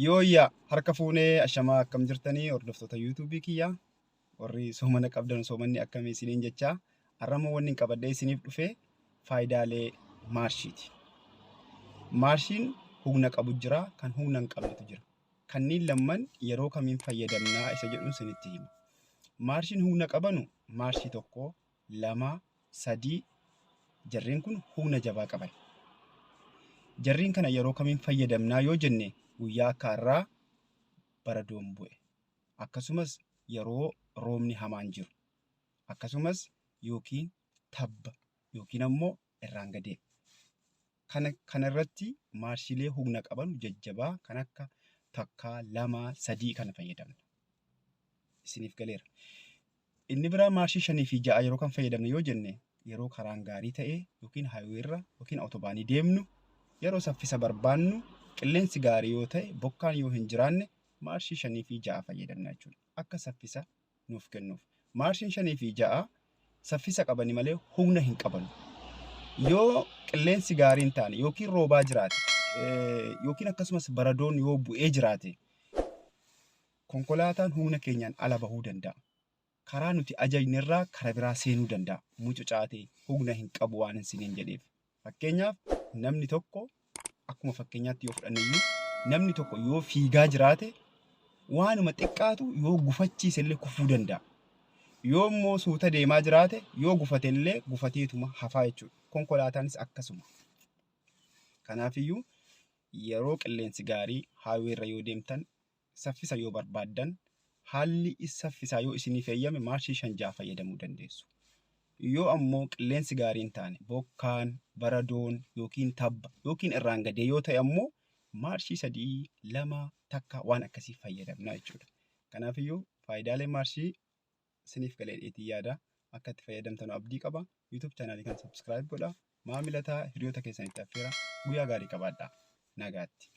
Yooyyaa harka fuunee ashamaa akkam jirtanii hordoftoota yuutuubii kiyyaa warri soomana qabdan soomanni akkamii isiniin jechaa har'ammoo wanni qabadhee isiniif dhufe faayidaalee maarshiiti. Maarshiin humna qabu jira kan humna hin qabnetu jira. Kanneen lamman yeroo kamiin fayyadamnaa isa jedhuun isinitti hima. Maarshiin humna qabanu maarshii tokko, lama, sadii jarreen kun humna jabaa qaban. Jarreen kana yeroo kamiin fayyadamnaa yoo jenne guyyaa akka har'aa baradoon bu'e akkasumas yeroo roobni hamaan jiru akkasumas yookiin tabba yookiin ammoo irraan gadee kana irratti maarshiilee humna qaban jajjabaa kan akka takkaa, lama, sadii kana fayyadamna. Isiniif galeera. Inni biraa maarshii 5 fi 6 yeroo kan fayyadamne yoo jenne yeroo karaan gaarii ta'e yookiin haayiweerra yookiin awutobaanii deemnu yeroo saffisa barbaannu qilleensi gaarii yoo ta'e bokkaan yoo hin jiraanne maarshii 5 fi 6 fayyadamna jechuudha. Akka saffisa nuuf kennuuf. Maarshiin 5 fi 6 saffisa qabani malee humna hin qaban. Yoo qilleensi gaarii hin taane yookiin roobaa jiraate yookiin akkasumas baradoon yoo bu'ee jiraate konkolaataan humna keenyaan ala bahuu danda'a. Karaa nuti ajajnerraa karaa biraa seenuu danda'a. Mucucaatee humna hin qabu waan isiniin jedheef. Fakkeenyaaf namni tokko akkuma fakkeenyaatti yoo fudhanneyyuu namni tokko yoo fiigaa jiraate waanuma xiqqaatu yoo gufachiise illee kufuu danda'a. Yoo immoo suuta deemaa jiraate yoo gufate illee gufateetuma hafaa jechuudha. Konkolaataanis akkasuma. Kanaafiyyuu yeroo qilleensi gaarii haayiweerra yoo deemtan saffisa yoo barbaaddan haalli saffisaa yoo isiniif eeyyame maarshii 5-6 fayyadamuu dandeessu. Yoo ammoo qilleensi gaarii hin taane bokkaan, baradoon yookiin tabba yookiin irraan gadee yoo ta'e ammoo maarshii 3, 2 takka waan akkasii fayyadamna jechuudha. Kanaafiyyuu faayidaalee maarshii isiniif galeedheetii yaada akka itti fayyadamtan abdii qaba. YouTube chaanaalii kan subscribe godhaa. Maamilataa hiriyoota keessanitti affeeraa. Guyyaa gaarii qabaadhaa. Nagaatti.